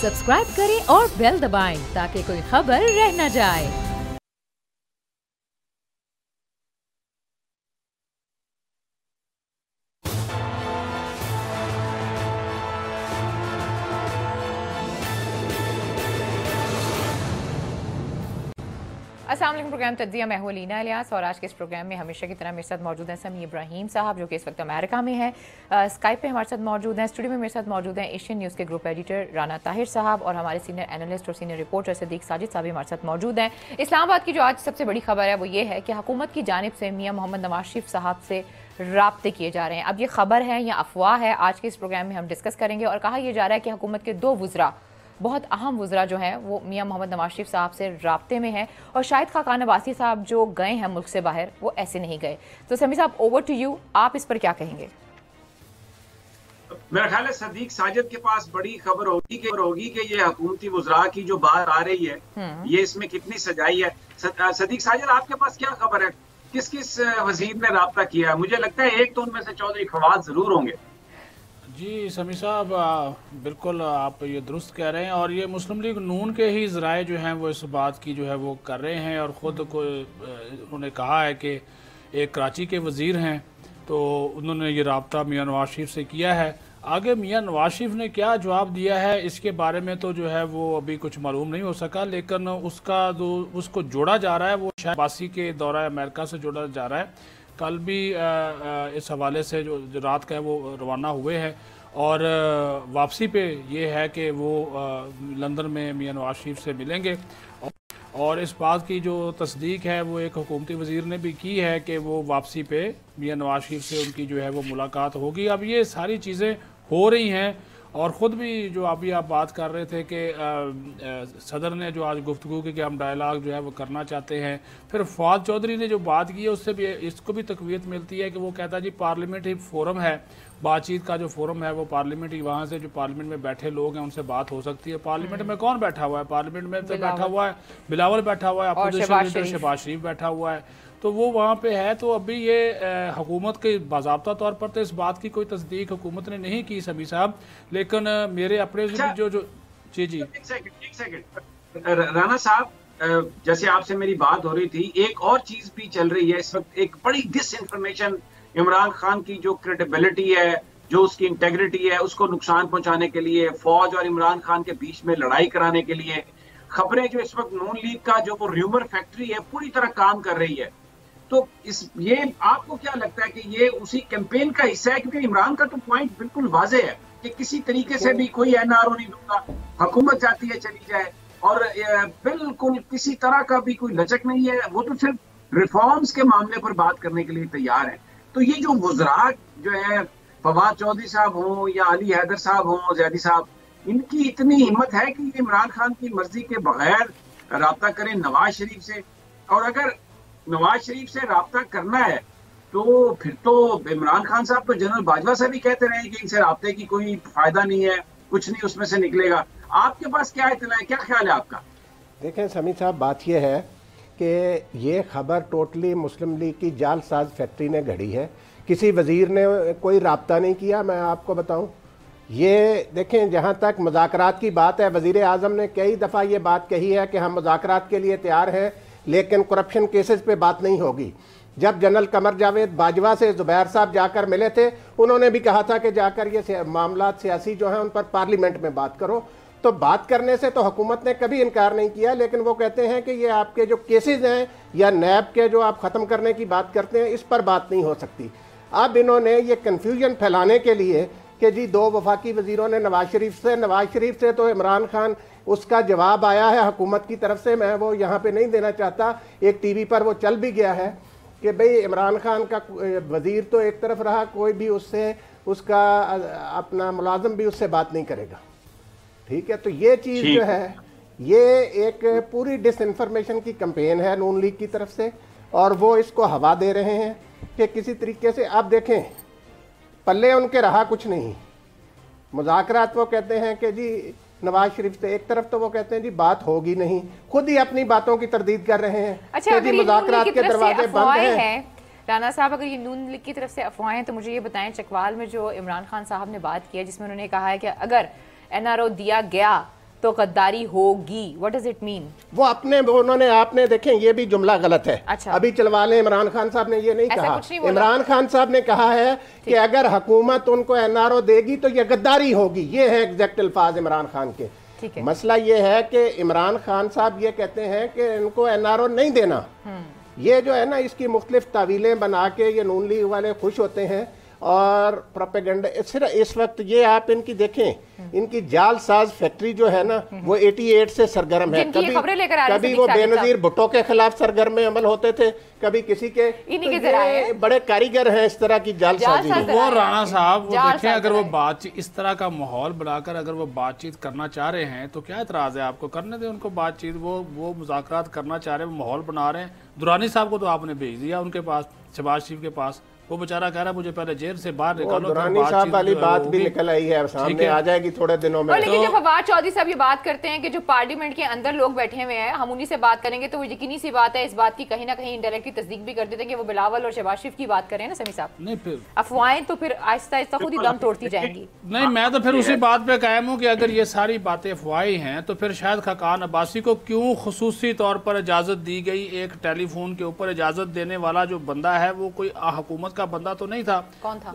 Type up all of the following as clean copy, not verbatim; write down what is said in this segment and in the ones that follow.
Subscribe करें और bell दबाएं ताकि कोई खबर रह न जाए। अस्सलाम वालेकुम। प्रोग्राम तज्जिया, मैं हूं अलीना इलियास और आज के इस प्रोग्राम में हमेशा की तरह मेरे साथ मौजूद हैं समी इब्राहिम साहब, जो कि इस वक्त अमेरिका में है। स्काइप पे हमारे साथ मौजूद हैं। स्टूडियो में मेरे साथ मौजूद हैं एशियन न्यूज़ के ग्रुप एडिटर राना ताहिर साहब और हमारे सीनियर एनालिस्ट और सीनियर रिपोर्टर सदीक साजिद साहब भी हमारे साथ मौजूद हैं। इस्लामाबाद की जो आज सबसे बड़ी खबर है वो ये है कि हुकूमत की जानिब से मियाँ मोहम्मद नवाज शरीफ साहब से राब्ते किए जा रहे हैं। अब ये खबर है या अफवाह है, आज के इस प्रोग्राम में हम डिस्कस करेंगे। और कहा यह जा रहा है कि हुकूमत के दो वज़रा, बहुत अहम वज़रा जो हैं वो मियाँ मोहम्मद नवाज शरीफ साहब से राब्ते में हैं और शायद खाकान अब्बासी साहब जो गए हैं मुल्क से बाहर वो ऐसे नहीं गए। तो समी साहब, ओवर टू यू, आप इस पर क्या कहेंगे? मेरा ख्याल है सदीक साजिद के पास बड़ी खबर होगी कि ये हुकूमती वज़रा की जो बात आ रही है ये इसमें कितनी सजाई है। सदीक साजिद, आपके पास क्या खबर है, किस किस वजीर ने राब्ता किया है? मुझे लगता है एक तो उनमें से चौधरी फवाद जरूर होंगे। जी समी साहब, बिल्कुल आप ये दुरुस्त कह रहे हैं और ये मुस्लिम लीग नून के ही ज़राए जो हैं वो इस बात की जो है वो कर रहे हैं और ख़ुद को उन्होंने कहा है कि एक कराची के वज़ीर हैं तो उन्होंने ये रब्ता मियाँ नवाज शरीफ से किया है। आगे मियाँ नवाज शरीफ ने क्या जवाब दिया है इसके बारे में तो जो है वो अभी कुछ मालूम नहीं हो सका, लेकिन उसका जो उसको जोड़ा जा रहा है वो शायद अब्बासी के दौरा अमेरिका से जोड़ा जा रहा है। कल भी इस हवाले से जो रात का है वो रवाना हुए हैं और वापसी पे ये है कि वो लंदन में मियाँ नवाज शरीफ से मिलेंगे और इस बात की जो तस्दीक है वो एक हुकूमती वज़ीर ने भी की है कि वो वापसी पे मियाँ नवाज शरीफ से उनकी जो है वो मुलाकात होगी। अब ये सारी चीज़ें हो रही हैं और ख़ुद भी जो अभी आप बात कर रहे थे कि सदर ने जो आज गुफ्तगू की कि हम डायलाग जो है वो करना चाहते हैं, फिर फवाद चौधरी ने जो बात की है उससे भी इसको भी तक़वियत मिलती है कि वो कहता है जी पार्लियामेंट्री फोरम है, बातचीत का जो फोरम है वो पार्लियामेंट्री, वहाँ से जो पार्लियामेंट में बैठे लोग हैं उनसे बात हो सकती है। पार्लियामेंट में कौन बैठा हुआ है? पार्लियामेंट में तो बैठा हुआ है बिलावल बैठा हुआ है, अपोजिशन लीडर शहबाज शरीफ बैठा हुआ है, तो वो वहाँ पे है। तो अभी ये हुकूमत के बाज़ाब्ता तौर पर तो इस बात की कोई तस्दीक हुकूमत ने नहीं की समी साहब, लेकिन मेरे अपने जो जी एक सेकंड राना साहब, जैसे आपसे मेरी बात हो रही थी, एक और चीज भी चल रही है इस वक्त, एक बड़ी डिस इन्फॉर्मेशन। इमरान खान की जो क्रेडिबिलिटी है, जो उसकी इंटेग्रिटी है, उसको नुकसान पहुंचाने के लिए, फौज और इमरान खान के बीच में लड़ाई कराने के लिए खबरें जो इस वक्त नून लीग का जो वो र्यूमर फैक्ट्री है पूरी तरह काम कर रही है। तो ये आपको क्या लगता है कि ये उसी कैंपेन का हिस्सा है? क्योंकि इमरान का तो पॉइंट बिल्कुल वाजे है कि किसी तरीके से भी कोई एनआरओ नहीं दूंगा, हुकूमत चाहती है चली जाए और बिल्कुल किसी तरह का भी कोई लचक नहीं है, वो तो सिर्फ रिफॉर्म्स के मामले पर बात करने के लिए तैयार है। तो ये जो वज़रा जो है, फवाद चौधरी साहब हों या अली हैदर साहब हों, जैदी साहब, इनकी इतनी हिम्मत है कि इमरान खान की मर्जी के बगैर राब्ता करें नवाज शरीफ से? और अगर नवाज शरीफ से राब्ता करना है तो फिर तो इमरान खान साहब तो जनरल बाजवा से भी कहते रहे कि इनसे राब्ते की कोई फायदा नहीं है, कुछ नहीं उसमें से निकलेगा। आपके पास क्या इतना है, क्या ख्याल है आपका? देखें समी साहब, बात यह है कि ये खबर टोटली मुस्लिम लीग की जालसाज फैक्ट्री ने घड़ी है, किसी वजीर ने कोई राब्ता नहीं किया। मैं आपको बताऊं, ये देखें, जहाँ तक मुज़ाकरात की बात है, वज़ीर आज़म ने कई दफ़ा ये बात कही है कि हम मुज़ाकरात के लिए तैयार हैं लेकिन करप्शन केसेस पे बात नहीं होगी। जब जनरल कमर जावेद बाजवा से ज़ुबैर साहब जाकर मिले थे, उन्होंने भी कहा था कि जाकर ये मामला सियासी जो हैं उन पर पार्लियामेंट में बात करो। तो बात करने से तो हुकूमत ने कभी इनकार नहीं किया, लेकिन वो कहते हैं कि ये आपके जो केसेस हैं या नैब के जो आप ख़त्म करने की बात करते हैं, इस पर बात नहीं हो सकती। अब इन्होंने ये कन्फ्यूजन फैलाने के लिए कि जी दो वफाकी वज़ीरों ने नवाज शरीफ से तो इमरान खान, उसका जवाब आया है हुकूमत की तरफ से, मैं वो यहाँ पे नहीं देना चाहता, एक टीवी पर वो चल भी गया है कि भाई इमरान खान का वज़ीर तो एक तरफ रहा, कोई भी उससे, उसका अपना मुलाजिम भी उससे बात नहीं करेगा। ठीक है, तो ये चीज़ जो है ये एक पूरी डिसइंफॉर्मेशन की कैंपेन है नून लीग की तरफ से और वो इसको हवा दे रहे हैं कि किसी तरीके से। आप देखें, पल्ले उनके रहा कुछ नहीं। मुज़ाकरात वो कहते हैं कि जी नवाज शरीफ से, एक तरफ तो वो कहते हैं जी बात होगी नहीं, खुद ही अपनी बातों की तरदीद कर रहे हैं। अच्छा, कि मुज़ाकरात के दरवाजे बंद हैं। राना साहब, अगर ये नून लीग की तरफ से अफवाहें हैं तो मुझे ये बताएं, चकवाल में जो इमरान खान साहब ने बात की है जिसमें उन्होंने कहा है कि अगर एनआरओ दिया गया तो गद्दारी होगी, व्हाट डज इट मीन? वो उन्होंने आपने देखें ये भी जुमला गलत है। अच्छा। अभी चलवा लें, इमरान खान साहब ने ये नहीं ऐसा कहा। कुछ नहीं बोला। इमरान खान साहब ने कहा है कि अगर हुकूमत उनको एनआरओ देगी तो ये गद्दारी होगी। ये है एग्जैक्ट अल्फाज इमरान खान के। ठीक है। मसला ये है कि इमरान खान साहब ये कहते हैं कि इनको एनआरओ नहीं देना। ये जो है ना, इसकी मुख्तलिफ तावीलें बना के ये नून लीग वाले खुश होते हैं और प्रोपेगेंडा। सिर्फ इस वक्त ये आप इनकी देखें, इनकी जालसाज फैक्ट्री जो है ना वो 88 से सरगर्म है। जिनकी ये खबरें लेकर आ रहे हैं कभी सदीक वो साजिद बेनजीर भुट्टो के खिलाफ सरगर्म अमल होते थे, कभी किसी के। इन्हीं के तो जराए ये बड़े कारीगर हैं इस तरह की जालसाजी जालसाज में। वो राणा साहब, वो जाल देखें, अगर वो साहब बातचीत इस तरह का माहौल बनाकर अगर वो बातचीत करना चाह रहे हैं तो क्या एतराज है आपको? करने दें उनको बातचीत। वो मुज़ाकरात करना चाह रहे हैं, वो माहौल बना रहे हैं। दुरानी साहब को तो आपने भेज दिया उनके पास, शहबाज शरीफ के पास। वो बेचारा कह रहा है मुझे पहले जेल से बाहर निकालो। दुरानी साहब वाली बात भी निकल आई है, सामने आ जाएगी थोड़े दिनों में। और लेकिन जब फवाद चौधरी साहब ये बात करते हैं कि जो पार्लियामेंट के अंदर लोग बैठे हुए हैं हम उन्हीं से बात करेंगे, तो वो यकीनी सी बात है इस बात की कहीं ना कहीं इंडायरेक्टली तस्दीक भी कर देते हैं कि वो बिलावल और शहबाज शरीफ की बात करें ना समी साहब। नहीं, फिर अफवाहें तो फिर आहिस्ता आहिस्ता खुद ही दम तोड़ती जाएंगी। नहीं, मैं तो फिर उसी बात पे कायम हूँ कि अगर ये सारी बातें अफवाहें हैं तो फिर शायद खकान अब्बासी को क्यों खुसूसी तौर पर इजाज़त दी गई? एक टेलीफोन के ऊपर इजाज़त देने वाला जो बंदा है वो कोई हुकूमत का बंदा तो नहीं था। कौन था?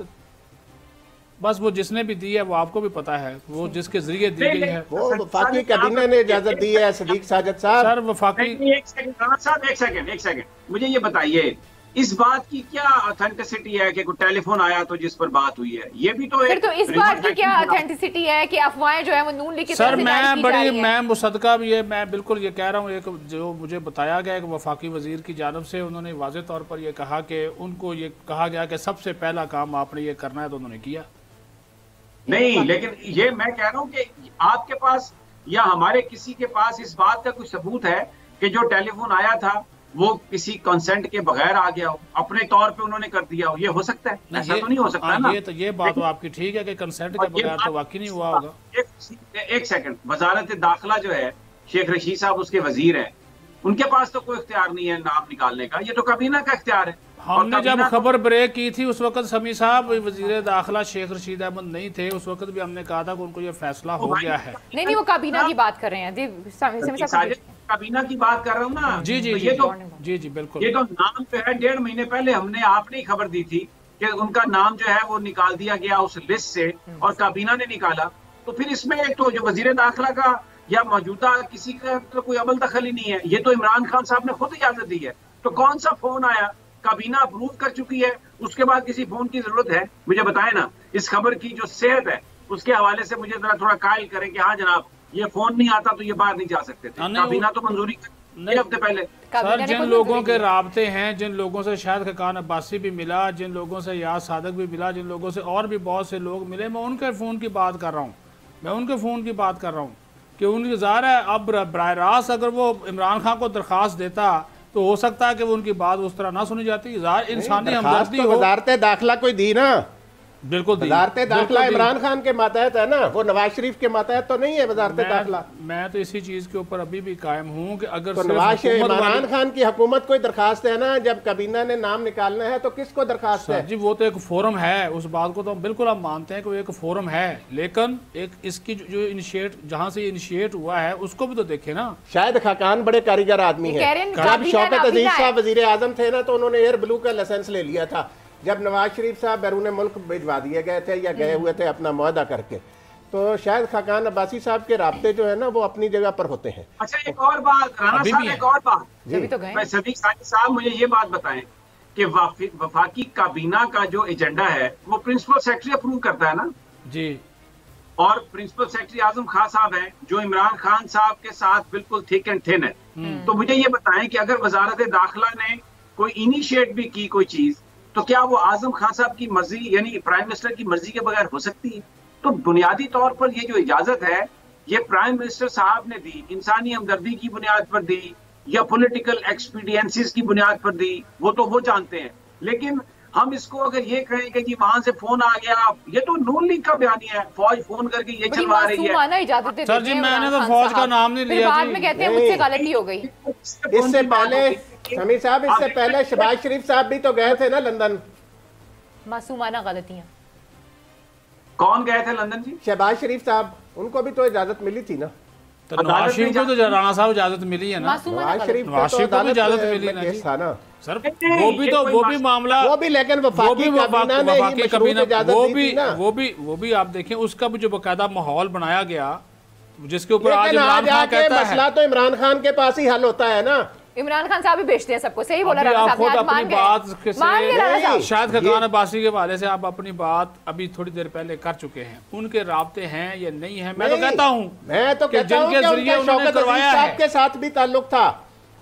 बस वो जिसने भी दी है वो आपको भी पता है, वो जिसके जरिए दी गई है। वो वफाकी कैबिनेट ने इजाजत दी है सदीक साजिद साहब। सर वफाकी एक सेकंड राणा साहब, एक सेकंड मुझे ये बताइए इस बात की क्या ऑथेंटिसिटी है कि कोई टेलीफोन आया तो जिस पर बात हुई है? ये भी तो फिर तो इस बात की क्या ऑथेंटिसिटी है कि अफवाहें जो है वो नून लीग की सर तरफ से जारी की जा रही हैं? मैं मुसद्दका भी है, मैं बिल्कुल ये कह रहा हूँ। एक जो मुझे बताया गया कि वफाकी वजीर की जानब से उन्होंने वाज़ेह तौर पर यह कहा कि उनको ये कहा गया कि सबसे पहला काम आपने ये करना है, तो उन्होंने किया नहीं। लेकिन ये मैं कह रहा हूँ कि आपके पास या हमारे किसी के पास इस बात का कोई सबूत है कि जो टेलीफोन आया था वो किसी कंसेंट के बगैर आ गया हो, अपने तौर पे उन्होंने कर दिया हो? ये हो सकता है? ऐसा तो नहीं हो सकता ना। ये बात तो आपकी ठीक है कि कंसेंट के बगैर तो वाकई नहीं हुआ होगा। एक सेकंड, वजारत दाखिला जो है शेख रशीद साहब उसके वजीर हैं, उनके पास तो कोई इख्तियार नहीं है नाम निकालने का, ये तो काबीना का इख्तियार है। हमने जब खबर ब्रेक की थी उस वक्त समी साहब वजीर दाखिला शेख रशीद अहमद नहीं थे, उस वक्त भी हमने कहा था कि उनको ये फैसला हो गया है। नहीं, वो काबीना की बात कर रहे हैं जी, काबीना की बात कर रहा हूँ ना। जी जी तो जी बिल्कुल। ये तो नाम जो है 1.5 महीने पहले हमने आपने ही खबर दी थी कि उनका नाम जो है वो निकाल दिया गया उस लिस्ट से और काबीना ने निकाला। तो फिर इसमें एक तो जो वजीर दाखिला का या मौजूदा किसी का तो कोई अमल दखल ही नहीं है, ये तो इमरान खान साहब ने खुद इजाजत दी है। तो कौन सा फोन आया? काबीना अप्रूव कर चुकी है, उसके बाद किसी फोन की जरूरत है? मुझे बताएं ना, इस खबर की जो सेहत है उसके हवाले से मुझे जरा थोड़ा कायल करें कि हाँ जनाब ये फोन नहीं आता तो ये बाहर नहीं जा सकते थे। काबीना तो मंजूरी कर हफ्ते पहले। सर जिन लोगों के राब्ते हैं, जिन लोगों से शायद खकान अब्बासी भी मिला, जिन लोगों से याद सादक भी मिला, जिन लोगों से और भी बहुत से लोग मिले, मैं उनके फ़ोन की बात कर रहा हूँ। मैं उनके फ़ोन की बात कर रहा हूँ कि उनकी ज़ाहिर है अब बराह रास्त अगर वो इमरान खान को दरख्वास्त देता तो हो सकता है कि वो उनकी बात उस तरह ना सुनी जाती। इंसानी हमदर्दी हो। वजारत दाखिला कोई दी ना, बिल्कुल वजारत दाखिला इमरान खान के मातहत है ना, वो नवाज शरीफ के मातहत तो नहीं है वजारत दाखिला। मैं तो इसी चीज के ऊपर अभी भी कायम हूँ कि अगर तो इमरान खान की हुकूमत कोई दरखास्त है ना, जब काबीना ने नाम निकालना है तो किसको दरखास्त है? जी वो तो एक फोरम है, उस बात को तो हम बिल्कुल हम मानते हैं कि वो एक फोरम है, लेकिन एक इसकी जो इनिशिएट जहाँ से इनिशिएट हुआ है उसको भी तो देखे ना। शायद खाकान बड़े कारीगर आदमी है। जब शौकत अजीज साहब वजीर आजम थे ना तो उन्होंने एयर ब्लू का लाइसेंस ले लिया था। जब नवाज शरीफ साहब बैरून मुल्क भिजवा दिए गए थे या गए हुए थे अपना मुआहदा करके, तो शायद खाकान अब्बासी साहब के राब्ते जो है ना वो अपनी जगह पर होते हैं। अच्छा एक और बात राणा साहब, एक और बात सदीक साहब मुझे ये बात बताएं कि वफाकी काबीना का जो एजेंडा है वो प्रिंसिपल सेक्रेटरी अप्रूव करता है ना जी, और प्रिंसिपल सेक्रेटरी आजम खान साहब हैं जो इमरान खान साहब के साथ बिल्कुल थिक एंड थिन है। तो मुझे ये बताएं कि अगर वजारत दाखिला ने कोई इनिशिएट भी की कोई चीज तो क्या वो आजम खान साहब की मर्जी यानी प्राइम मिनिस्टर की मर्जी के बगैर हो सकती है? तो बुनियादी तौर पर ये जो इजाजत है ये प्राइम मिनिस्टर साहब ने दी, इंसानी हमदर्दी की बुनियाद पर दी या पॉलिटिकल एक्सपीडियंसेस की बुनियाद पर दी, वो तो वो जानते हैं। लेकिन हम इसको अगर ये कहें कि जी वहां से फोन आ गया, ये तो नून लीग का बयानिया है, फौज फोन करके ये चलवा रही है। सर जी मैंने तो फौज का नाम नहीं लिया, बाद में कहते हैं मुझसे गलती हो गई। इससे पहले समी साहब, इससे पहले शहबाज शरीफ साहब भी तो गए थे ना लंदन। मासूमाना गलतियां। कौन गए थे लंदन जी? शहबाज शरीफ साहब, उनको भी तो इजाजत मिली थी ना। तो नवाज शरीफ को तो राणा साहब इजाजत मिली है ना, नवाज शरीफ नवाज शरीफ को भी इजाजत मिली ना जी। था ना सर वो भी मामला वो भी, लेकिन वफाकी वो भी आप देखें, उसका भी जो बकायदा माहौल बनाया गया जिसके ऊपर आज लेकिन इमरान खान कहता है मसला तो इमरान खान के पास ही हल होता है ना। इमरान खान साहब भी बेचते हैं सबको, सही बोला अभी राणा आप साहब ने, खुद आज अपनी मान गए। बात मान गए राणा साहब। से शायद खकान अब्बासी के हवाले से आप अपनी बात अभी थोड़ी देर पहले कर चुके हैं, उनके राब्ते हैं या नहीं है? मैं तो कहता हूं कि जिनके जरिए उन्होंने करवाया है के साथ भी ताल्लुक था,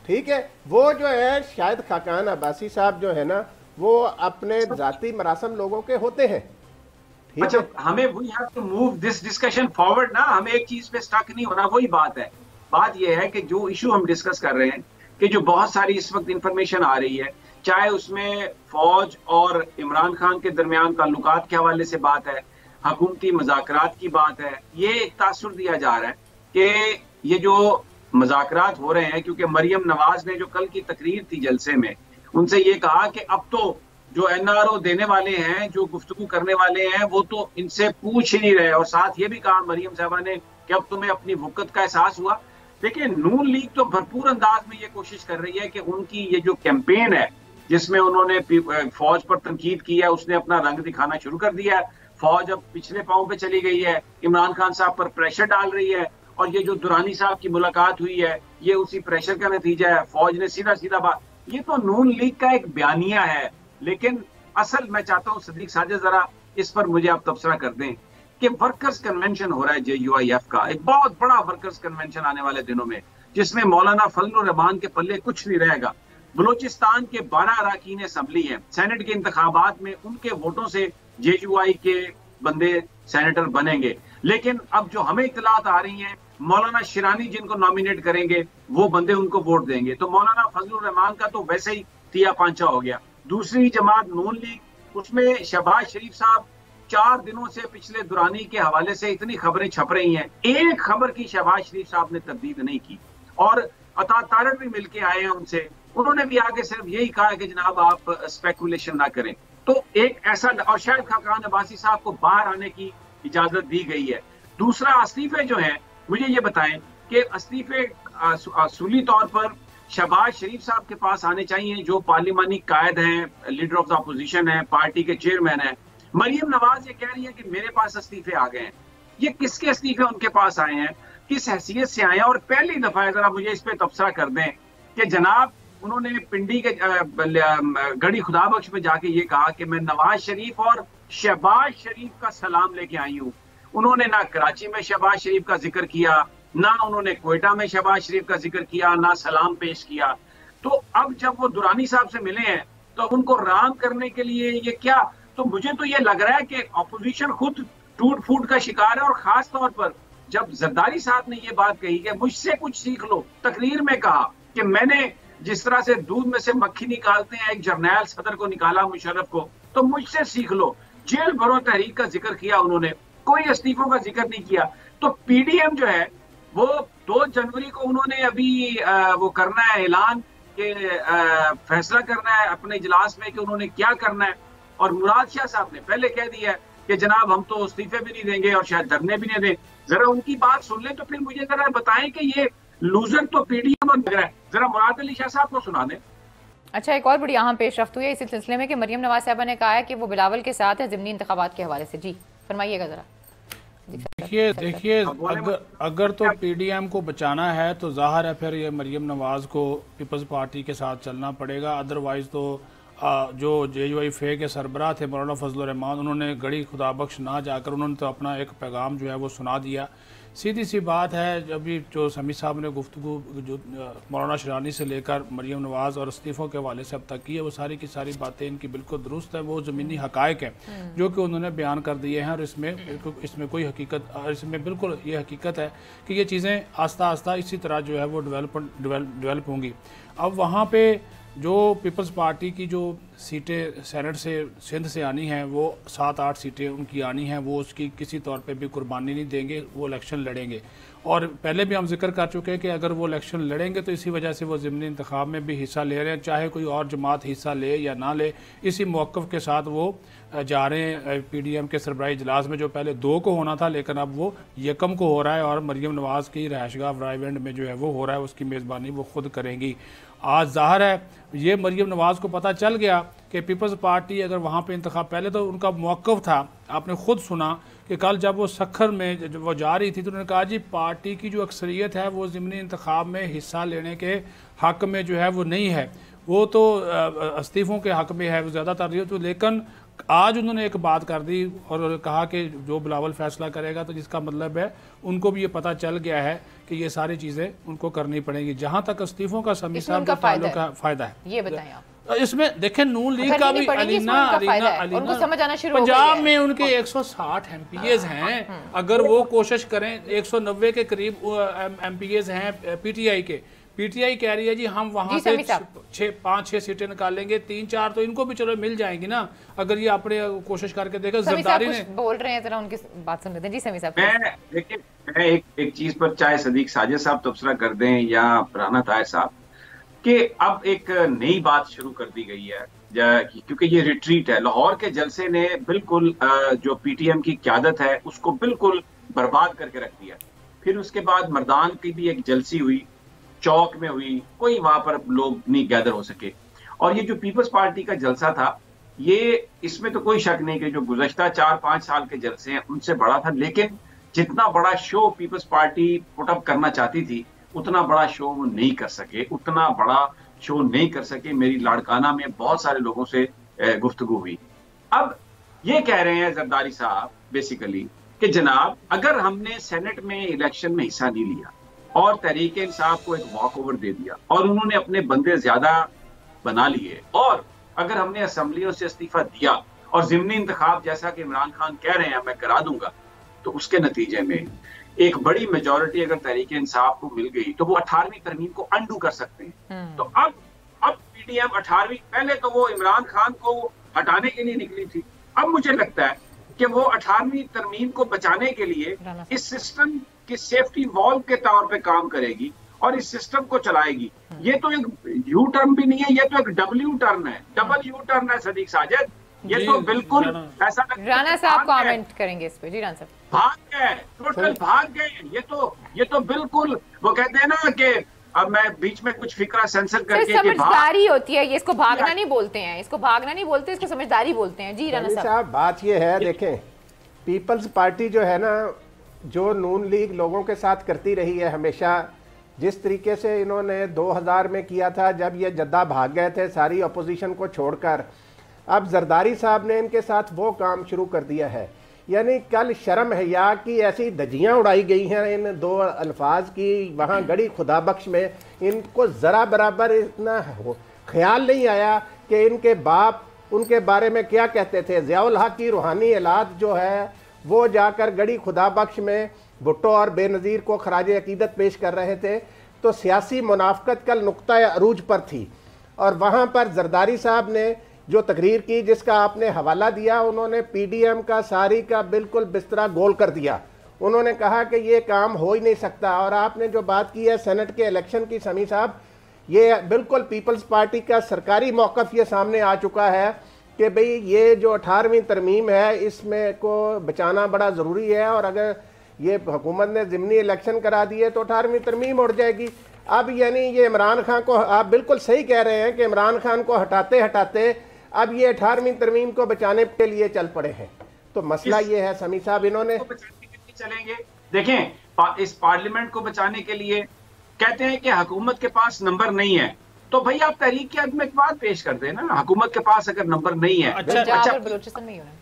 ठीक है। वो जो है शायद खकान अब्बासी साहब जो है ना, वो अपने जाती मरासम लोगों के होते हैं। अच्छा, हमें we have to move this discussion forward ना, हमें एक चीज पे स्टक नहीं होना। वही बात है, बात यह है कि जो इशू हम डिस्कस कर रहे हैं कि जो बहुत सारी इस वक्त इंफॉर्मेशन आ रही है, चाहे उसमें फौज और इमरान खान के दरमियान ताल्लुकात के हवाले से बात है, हुकूमती मुज़ाकरात की बात है, ये एक तासुर दिया जा रहा है कि ये जो मुज़ाकरात हो रहे हैं, क्योंकि मरियम नवाज ने जो कल की तकरीर थी जलसे में, उनसे ये कहा कि अब तो जो एनआरओ देने वाले हैं, जो गुफ्तगू करने वाले हैं, वो तो इनसे पूछ ही नहीं रहे। और साथ ये भी कहा मरियम साहबा ने कि अब तुम्हें अपनी वक़्त का एहसास हुआ। देखिए, नून लीग तो भरपूर अंदाज में ये कोशिश कर रही है कि उनकी ये जो कैंपेन है जिसमें उन्होंने फौज पर तनकीद की है, उसने अपना रंग दिखाना शुरू कर दिया है। फौज अब पिछले पांव पे चली गई है, इमरान खान साहब पर प्रेशर डाल रही है, और ये जो दुरानी साहब की मुलाकात हुई है, ये उसी प्रेशर का नतीजा है। फौज ने सीधा सीधा बात, ये तो नून लीग का एक बयानिया है। लेकिन असल मैं चाहता हूँ सदीक साजिद, जरा इस पर मुझे आप तबसरा कर दें कि वर्कर्स कन्वेंशन हो रहा है JUIF का, एक बहुत बड़ा वर्कर्स कन्वेंशन आने वाले दिनों में, जिसमें मौलाना फजलुर रहमान के पल्ले कुछ नहीं रहेगा। बलूचिस्तान के 12 अरकान असम्बली हैं, सेनेट के इंतखाबात में उनके वोटों से JUI के बंदे सेनेटर बनेंगे। लेकिन अब जो हमें इत्तलात आ रही हैं, मौलाना शिरानी जिनको नॉमिनेट करेंगे वो बंदे उनको वोट देंगे, तो मौलाना फजलुर रहमान का तो वैसे ही तिया पांचा हो गया। दूसरी जमात नून लीग, उसमें शहबाज शरीफ साहब 4 दिनों से पिछले दुरानी के हवाले से इतनी खबरें छप रही हैं, एक खबर की शहबाज शरीफ साहब ने तब्दील नहीं की। और अता तारड़ भी मिलके आए हैं उनसे, उन्होंने भी आगे सिर्फ यही कहा है कि जनाब आप स्पेकुलेशन ना करें। तो एक ऐसा, और शायद खकान अब्बासी साहब को बाहर आने की इजाजत दी गई है। दूसरा, इस्तीफे जो हैं, मुझे ये बताएं कि इस्तीफे असूली तौर पर शहबाज शरीफ साहब के पास आने चाहिए, जो पार्लिमानी कायद हैं, लीडर ऑफ द अपोजिशन है, पार्टी के चेयरमैन हैं। मरियम नवाज ये कह रही है कि मेरे पास इस्तीफे आ गए हैं। ये किसके इस्तीफे उनके पास आए हैं, किस हैसियत से आए हैं? और पहली दफा है, जरा मुझे इस पे तबसरा कर दें कि जनाब उन्होंने पिंडी के गढ़ी खुदाबख्श में जाके ये कहा कि मैं नवाज शरीफ और शहबाज शरीफ का सलाम लेके आई हूँ। उन्होंने ना कराची में शहबाज शरीफ का जिक्र किया, ना उन्होंने क्वेटा में शहबाज शरीफ का जिक्र किया, ना सलाम पेश किया। तो अब जब वो दुरानी साहब से मिले हैं तो अब उनको राम करने के लिए ये क्या? तो मुझे तो ये लग रहा है कि अपोजिशन खुद टूट फूट का शिकार है। और खास तौर पर जब जरदारी साहब ने ये बात कही कि मुझसे कुछ सीख लो, तकरीर में कहा कि मैंने जिस तरह से दूध में से मक्खी निकालते हैं एक जर्नैल सदर को निकाला मुशर्रफ को, तो मुझसे सीख लो। जेल भरो तहरीक का जिक्र किया उन्होंने, कोई इस्तीफों का जिक्र नहीं किया। तो PDM जो है वो 2 जनवरी को उन्होंने अभी वो करना है ऐलान कि फैसला करना है अपने इजलास में कि उन्होंने क्या करना है। और मुराद शाह साहब ने पहले कह दिया है कि जनाब हम तो इस्तीफे भी नहीं देंगे और शायद धरने भी नहीं दें। जरा उनकी बात सुन लें तो फिर मुझे जरा बताएं कि ये लूजर तो PDM लग रहा है। जरा मुराद अली शाह साहब को सुना दें। अच्छा, एक और बड़ी अहम पेशरफ्त हुई है इसी सिलसिले में कि मरियम नवाज साहबा ने कहा है कि वो बिलावल के साथ है ज़िमनी इंतखाबात के हवाले से। जी फरमाइएगा जरा। देखिए अगर तो PDM को बचाना है तो जाहिर है फिर ये मरियम नवाज को पीपल्स पार्टी के साथ चलना पड़ेगा। अदरवाइज तो जो JUI के सरबराह थे मौलाना फजलुर रहमान, उन्होंने गढ़ी खुदाबख्श ना जाकर उन्होंने तो अपना एक पैगाम जो है वो सुना दिया। सीधी सी बात है, अभी जो समी साहब ने गुफ्तगू जो मौलाना शिरानी से लेकर मरियम नवाज और इस्तीफ़ों के हवाले से अब तक की है, वो सारी की सारी बातें इनकी बिल्कुल दुरुस्त है। वो ज़मीनी हक़ाइक़ हैं जो कि उन्होंने बयान कर दिए हैं, और इसमें कोई हकीकत, इसमें बिल्कुल ये हकीकत है कि ये चीज़ें आस्ता आस्ता इसी तरह जो है वो डेवलप होंगी। अब वहाँ पर जो पीपल्स पार्टी की जो सीटें सेनेट से सिंध से आनी हैं, वो 7-8 सीटें उनकी आनी हैं, वो उसकी किसी तौर पे भी कुर्बानी नहीं देंगे, वो इलेक्शन लड़ेंगे। और पहले भी हम जिक्र कर चुके हैं कि अगर वो इलेक्शन लड़ेंगे तो इसी वजह से वो ज़िमनी इंतखाब में भी हिस्सा ले रहे हैं, चाहे कोई और जमात हिस्सा ले या ना ले, इसी मौक़िफ़ के साथ वो जा रहे हैं PDM के सरबराही इजलास में, जो पहले 2 को होना था लेकिन अब वो 1 को हो रहा है, और मरीम नवाज़ की रहायशगाह रायवेंड में जो है वो हो रहा है, उसकी मेज़बानी वो खुद करेंगी। आज ज़ाहिर है ये मरीम नवाज़ को पता चल गया कि पीपल्स पार्टी अगर वहाँ पे इंतखाब, पहले तो उनका मौक़िफ़ था, आपने खुद सुना कि कल जब वो सखर में वो जा रही थी तो उन्होंने कहा जी पार्टी की जो अक्सरियत है वो ज़िमनी इंतखाब में हिस्सा लेने के हक़ में जो है वो नहीं है, वो तो इस्तीफ़ों के हक़ में है, वो ज़्यादा तरजीह तो। लेकिन आज उन्होंने एक बात कर दी और कहा कि जो बिलावल फैसला करेगा, तो जिसका मतलब है उनको भी ये पता चल गया है कि ये सारी चीज़ें उनको करनी पड़ेगी। जहाँ तक इस्तीफ़ों का समी साहब का ताल्लुक का फ़ायदा है, ये बताएं आप। इसमें देखें नून लीग का भी पंजाब में उनके 160 MPs हैं, अगर वो कोशिश करें 190 के करीब MPs हैं PTI के। PTI कह रही है जी हम वहां से 5-6 सीटें निकालेंगे, 3-4 तो इनको भी चलो मिल जाएंगी ना, अगर ये अपने कोशिश करके देखो। जरदारी ने बोल रहे हैं, जरा उनकी बात सुन लेते हैं। जी समी साहब। मैं एक चीज पर चाहे सदीक साजिद साहब तबसरा कर दें या राना ताहिर साहब, कि अब एक नई बात शुरू कर दी गई है, क्योंकि ये रिट्रीट है। लाहौर के जलसे ने बिल्कुल जो PTM की क़यादत है उसको बिल्कुल बर्बाद करके रख दिया। फिर उसके बाद मर्दान की भी एक जलसी हुई, चौक में हुई, कोई वहां पर लोग नहीं गैदर हो सके। और ये जो पीपल्स पार्टी का जलसा था, ये इसमें तो कोई शक नहीं कि जो गुज़श्ता 4-5 साल के जलसे हैं उनसे बड़ा था, लेकिन जितना बड़ा शो पीपल्स पार्टी पुटअप करना चाहती थी उतना बड़ा शो वो नहीं कर सके, उतना बड़ा शो नहीं कर सके। मेरी लाड़काना में बहुत सारे लोगों से गुफ्तगू हुई। अब ये कह रहे हैं जरदारी साहब बेसिकली कि जनाब अगर हमने सेनेट में इलेक्शन में हिस्सा नहीं लिया और तहरीक इंसाफ को एक वॉक ओवर दे दिया और उन्होंने अपने बंदे ज्यादा बना लिए, और अगर हमने असेंबलियों से इस्तीफा दिया और ज़िमनी इंतखाब जैसा कि इमरान खान कह रहे हैं मैं करा दूंगा, तो उसके नतीजे में एक बड़ी मेजॉरिटी अगर तहरीक इंसाफ को मिल गई तो वो 18वीं तरमीम को अंडू कर सकते हैं। तो अब PDM 18वीं, पहले तो वो इमरान खान को हटाने के लिए निकली थी, अब मुझे लगता है कि वो 18वीं तरमीम को बचाने के लिए इस सिस्टम की सेफ्टी वॉल्व के तौर पे काम करेगी और इस सिस्टम को चलाएगी। ये तो एक यू टर्न भी नहीं है, ये तो एक डब्ल्यू टर्न है, डबल यू टर्न है सदीक साजिद। ये तो बिल्कुल ऐसा राना साहब कमेंट करेंगे इस पे। जी राना साहब। भाग गए, टोटल भाग गए। ये तो बिल्कुल वो कहते हैं ना कि अब मैं बीच में कुछ फिक्रा सेंसर करके समझदारी होती है, ये इसको भागना नहीं बोलते हैं, इसको भागना नहीं बोलते, इसको समझदारी बोलते हैं। जी राना साहब। बात ये है, देखें पीपल्स पार्टी जो है ना, जो नून लीग लोगों के साथ करती रही है हमेशा, जिस तरीके से इन्होंने 2000 में किया था जब ये जद्दा भाग गए थे सारी अपोजिशन को छोड़कर, अब जरदारी साहब ने इनके साथ वो काम शुरू कर दिया है। यानी कल शर्म हया की ऐसी धज्जियाँ उड़ाई गई हैं इन 2 अल्फाज की वहाँ गड़ी खुदा बख्श में, इनको ज़रा बराबर इतना ख्याल नहीं आया कि इनके बाप उनके बारे में क्या कहते थे। ज़ियाउल हक की रूहानी औलाद जो है वो जाकर गड़ी खुदा बख्श में भुट्टो और बेनज़ीर को खराज अकीदत पेश कर रहे थे, तो सियासी मुनाफकत कल नुक्ता अरूज पर थी। और वहाँ पर जरदारी साहब ने जो तकरीर की जिसका आपने हवाला दिया, उन्होंने PDM का सारी का बिल्कुल बिस्तरा गोल कर दिया। उन्होंने कहा कि ये काम हो ही नहीं सकता। और आपने जो बात की है सेनेट के इलेक्शन की, समी साहब, ये बिल्कुल पीपल्स पार्टी का सरकारी मौक़िफ़ ये सामने आ चुका है कि भाई ये जो 18वीं तरमीम है इसमें को बचाना बड़ा ज़रूरी है, और अगर ये हुकूमत ने ज़िमनी इलेक्शन करा दिए तो 18वीं तरमीम उड़ जाएगी। अब यानी ये इमरान खान को, आप बिल्कुल सही कह रहे हैं कि इमरान खान को हटाते हटाते अब ये 18वीं तरमीम को बचाने के लिए चल पड़े हैं। तो मसला ये है समी साहब, इन्होंने चलेंगे। देखें इस पार्लियामेंट को बचाने के लिए कहते हैं कि हुकूमत के पास नंबर नहीं है, तो भाई आप तहरीक के में एक बात पेश कर देना, हुकूमत के पास अगर नंबर नहीं है।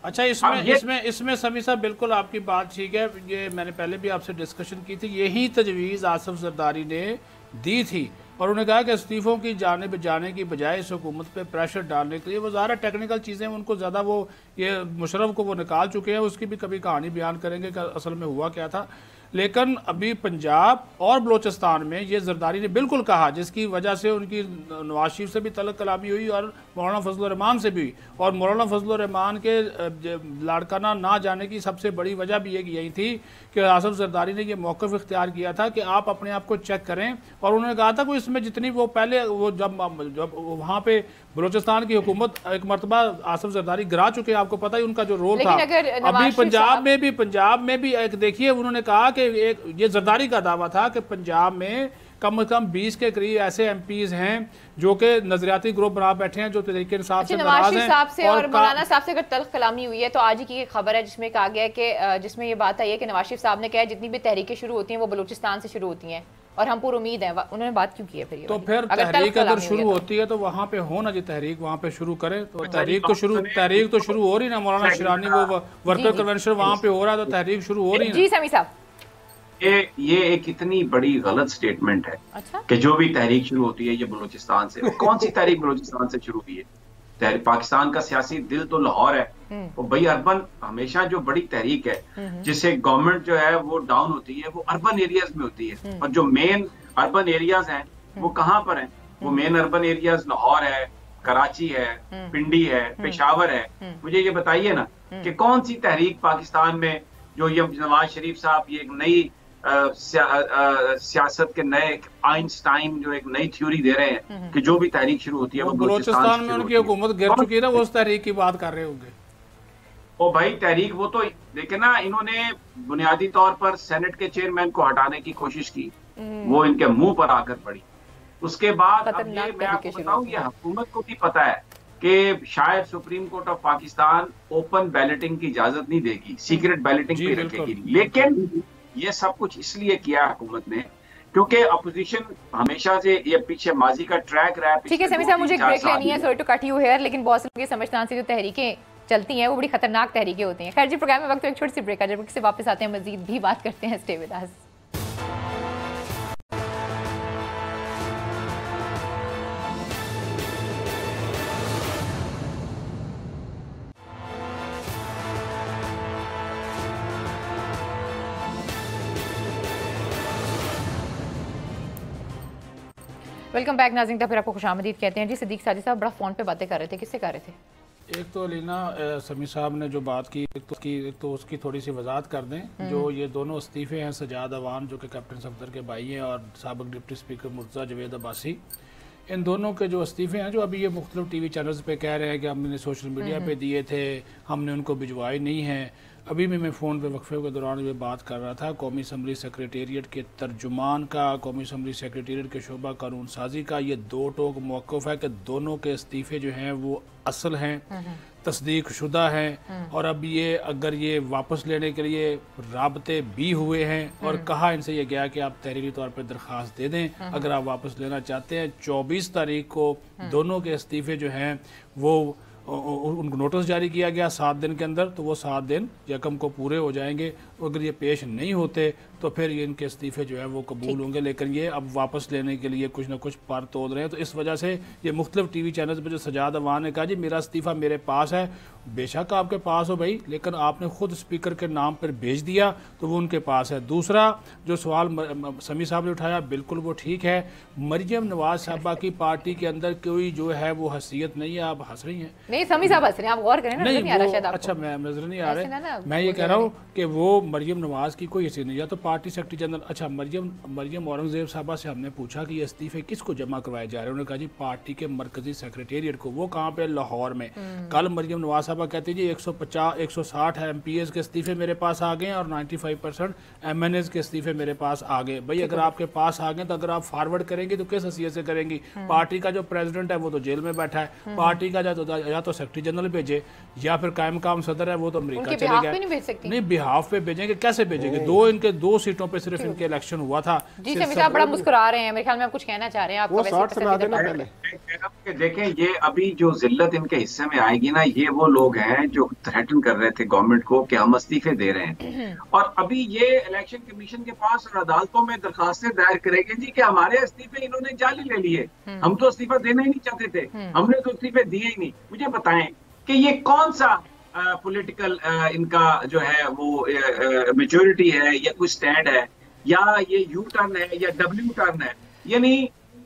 अच्छा इसमें समी साहब बिल्कुल आपकी बात ठीक है, ये मैंने पहले भी आपसे डिस्कशन की थी, यही तजवीज़ आसिफ जरदारी ने दी थी और उन्होंने कहा कि इस्तीफ़ों की जाने जाने की बजाय इस हुकूमत पे प्रेशर डालने के लिए, वो ज़्यादा टेक्निकल चीज़ें उनको ज़्यादा, वो ये मुशर्रफ को वो निकाल चुके हैं, उसकी भी कभी कहानी बयान करेंगे कि असल में हुआ क्या था। लेकिन अभी पंजाब और बलोचिस्तान में ये जरदारी ने बिल्कुल कहा, जिसकी वजह से उनकी नवाज शरीफ से भी तलब कलामी हुई और मौलाना फजल रहमान से भी हुई। और मौलाना फजल रहमान के लाड़काना ना जाने की सबसे बड़ी वजह भी यही थी कि आसफ जरदारी ने यह मौक़िफ़ इख्तियार किया था कि आप अपने आप को चेक करें। और उन्होंने कहा था कि इसमें जितनी वो पहले वो जब वहाँ पे बलोचिस्तान की हुकूमत एक मरतबा आसफ जरदारी गिरा चुके हैं, आपको पता ही उनका जो रोल था। अभी पंजाब में भी एक देखिए, उन्होंने कहा कि एक ये जरदारी का दावा था कि पंजाब में कम से कम 20 के करीब ऐसे एमपीज हैं जो कि नजरियाती ग्रुप बना बैठे हैं, जो तरीके इंसाफ से नाराज हैं। साहब से और मौलाना साहब से अगर तल्ख कलामी हुई है तो आज ही की खबर है जिसमें कहा गया है कि जिसमें ये बात आई है कि नवाज शरीफ साहब ने कहा जितनी भी तहरीकें शुरू होती हैं वो बलूचिस्तान से शुरू होती हैं और हम पूरी उम्मीद है। उन्होंने बात क्यों की है फिर? तो फिर तहरीक अगर शुरू होती है तो वहाँ पे हो ना जी, तहरीक वहाँ पे शुरू करे। तो तहरीक तो शुरू हो रही ना, मौलाना शिरानी वो वर्कर कन्वेंशन वहाँ पे हो रहा है तो तहरीक शुरू हो रही है। जी समी साहब, ये एक इतनी बड़ी गलत स्टेटमेंट है। अच्छा? कि जो भी तहरीक शुरू होती है ये बलूचिस्तान से। कौन सी तहरीक बलूचिस्तान से शुरू हुई है? पाकिस्तान का सियासी दिल तो लाहौर है। और भाई अर्बन हमेशा जो बड़ी तहरीक है जिससे गवर्नमेंट जो है वो डाउन होती है वो अर्बन एरियाज में होती है। और जो मेन अर्बन एरियाज हैं वो कहाँ पर हैं? वो मेन अर्बन एरियाज लाहौर है, कराची है, पिंडी है, पेशावर है। मुझे ये बताइए ना कि कौन सी तहरीक पाकिस्तान में जो ये नवाज शरीफ साहब ये एक नई सियासत के नए आइंस्टाइन जो एक नई थ्योरी दे रहे हैं कि जो भी तहरीक शुरू होती है वो बलूचिस्तान में उनकी हुकूमत गिर चुकी है ना, वो उस तहरीक की बात कर रहे होंगे। ओ भाई तहरीक वो तो देखे ना, इन्होंने बुनियादी तौर पर सेनेट के चेयरमैन को हटाने की कोशिश की, वो इनके मुंह पर आकर पड़ी। उसके बाद अब ये मैं आपको बताऊं, ये हुकूमत को भी पता है कि शायद supreme court of Pakistan open balloting की इजाजत नहीं देगी, सीक्रेट बैलेटिंग पे रखेगी। लेकिन ये सब कुछ इसलिए किया हुकूमत ने क्योंकि अपोजिशन हमेशा से ये पीछे माजी का ट्रैक रहा है। ठीक है समी साहब, मुझे ब्रेक लेनी है, sorry to cut you here, लेकिन बहुत से लोग ये समझते हैं जो तहरीकें चलती हैं वो बड़ी खतरनाक तहरीकें होती हैं। खैर जी, प्रोग्राम में वक्त एक छोटी सी ब्रेक है, जब से वापस आते हैं मजीद भी बात करते हैं। Stay with us. Welcome back नाज़रीन, फिर आपको खुशामदीद कहते हैं। जी सिद्दीक साजिद साहब बड़ा फ़ोन पे बातें कर रहे थे, किससे कर रहे थे? एक तो अलीना समी साहब ने जो बात की, एक तो उसकी थोड़ी सी वजाहत कर दें। जो ये दोनों इस्तीफ़े हैं, सजाद अवान जो कि कैप्टन सफदर के भाई हैं और साबिक डिप्टी स्पीकर मुर्तज़ा जवेद अब्बासी, इन दोनों के जो इस्तीफ़े हैं, जो अभी ये मुख्तलिफ टीवी चैनल्स पे कह रहे हैं कि हमने सोशल मीडिया पे दिए थे, हमने उनको भिजवाए नहीं हैं। अभी भी मैं फ़ोन पे वक्फे के दौरान ये बात कर रहा था कौमी असम्बली सेक्रेटेरिएट के तर्जुमान का, कौमी असम्बली सेक्रेटेरिएट के शोबा कानून साजी का ये दो टोक मौक़िफ़ है कि दोनों के इस्तीफ़े जो हैं वो असल हैं, तस्दीक शुदा हैं। और अब ये अगर ये वापस लेने के लिए राबते भी हुए हैं और कहा इनसे ये गया कि आप तहरीरी तौर पर दरख्वास्त दे दें अगर आप वापस लेना चाहते हैं। 24 तारीख को दोनों के इस्तीफ़े जो हैं वो उनको नोटिस जारी किया गया 7 दिन के अंदर, तो वो 7 दिन यकम को पूरे हो जाएंगे। अगर ये पेश नहीं होते तो फिर ये इनके इस्तीफ़े जो है वो कबूल होंगे। लेकिन ये अब वापस लेने के लिए कुछ ना कुछ पर तोड़ रहे हैं। तो इस वजह से ये मुख्तलिफ टीवी चैनल्स पर जो सजाद अवान ने कहा जी मेरा इस्तीफ़ा मेरे पास है, बेशक आपके पास हो भाई, लेकिन आपने खुद स्पीकर के नाम पर भेज दिया तो वो उनके पास है। दूसरा जो सवाल समी साहब ने उठाया बिल्कुल वो ठीक है, मरियम नवाज साहबा की पार्टी के अंदर कोई जो है वो हैसियत नहीं है। आप हंस रही हैं? नहीं समी साहब हंस रहे हैं, आप गौर करें ना। नहीं वो अच्छा, मैं नजर नहीं आ रहे, मैं ये कह रहा हूँ कि वो मरियम नवाज की कोई हैसियत नहीं। या तो पार्टी सेक्रेटरी जनरल, अच्छा मरियम औरंगजेब साहबा से हमने पूछा कि ये इस्तीफे किसको जमा करवाए जा रहे हैं, उन्होंने कहा जी पार्टी के मरकजी सेक्रेटेरिएट को। वो कहाँ पे? लाहौर में। कल मरियम नवाज साहबा कहती जी 150-160 MPs के इस्तीफे मेरे पास आ गए और 95% MNAs के इस्तीफे मेरे पास आ गए। भाई अगर आपके पास आ गए तो अगर आप फॉरवर्ड करेंगे तो किस हैसियत से करेंगी? पार्टी का जो प्रेसिडेंट है वो तो जेल में बैठा है, पार्टी का या तो सेक्रेटरी जनरल भेजे या फिर कायम काम सदर है वो तो अमेरिका चले गए। नहीं बिहाफ पे भेजेंगे, कैसे भेजेंगे? दो सीटों पे सिर्फ इनके इलेक्शन हुआ था। जी समी साहब बड़ा मुस्कुरा रहे हैं, मेरे ख्याल में आप कुछ कहना चाह रहे हैं। आपको देखें ये अभी जो जिल्लत इनके हिस्से में आएगी ना, ये वो लोग हैं जो थ्रेटन कर रहे थे गवर्नमेंट को कि हम इस्तीफे दे रहे हैं, और अभी ये इलेक्शन कमीशन के पास और अदालतों में दरखास्तें दायर करेंगे जी कि हमारे इस्तीफे इन्होंने जाली ले लिए, हम तो इस्तीफा देना ही नहीं चाहते थे, हमने तो इस्तीफे दिए ही नहीं। मुझे बताएं कि ये कौन सा पॉलिटिकल इनका जो है वो मेच्योरिटी है या कोई स्टैंड है, या ये यू टर्न है या डब्ल्यू टर्न है। यानी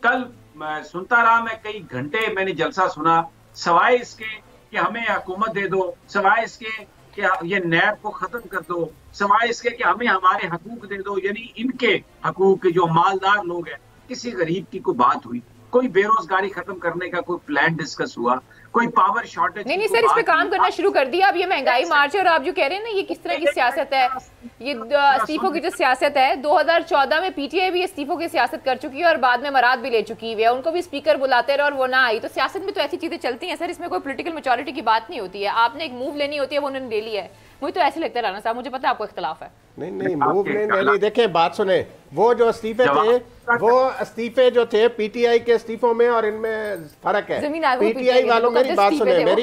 कल मैं सुनता रहा, मैं कई घंटे मैंने जलसा सुना, सवाए इसके कि हमें हुकूमत दे दो, सवाए इसके कि ये नैब को खत्म कर दो, सवाए इसके कि हमें हमारे हकूक दे दो। यानी इनके हकूक जो मालदार लोग हैं, किसी गरीब की कोई बात हुई, कोई बेरोजगारी खत्म करने का कोई प्लान डिस्कस हुआ, कोई पावर शॉर्टेज? नहीं सर, इस पे काम करना शुरू कर दिया। अब ये महंगाई मार्च है और आप जो कह रहे हैं ना, ये किस तरह की सियासत है, ये इस्तीफों की जो सियासत है, 2014 में पीटीआई भी इस्तीफों की सियासत कर चुकी है और बाद में मराद भी ले चुकी है, उनको भी स्पीकर बुलाते रहे और वो ना आई। तो सियासत में तो ऐसी चीजें चलती हैं सर, इसमें कोई पॉलिटिकल मेच्योरिटी की बात नहीं होती है। आपने एक मूव लेनी होती है, वो उन्होंने ले लिया है। मुझे तो ऐसे लगता है राना साहब, मुझे पता है आपको इख्तलाफ है। नहीं मूव नहीं, देखें बात सुने, वो जो इस्तीफे थे, वो इस्तीफे जो थे पीटीआई के इस्तीफों में और इनमें फर्क है। पीटीआई वालों, मेरी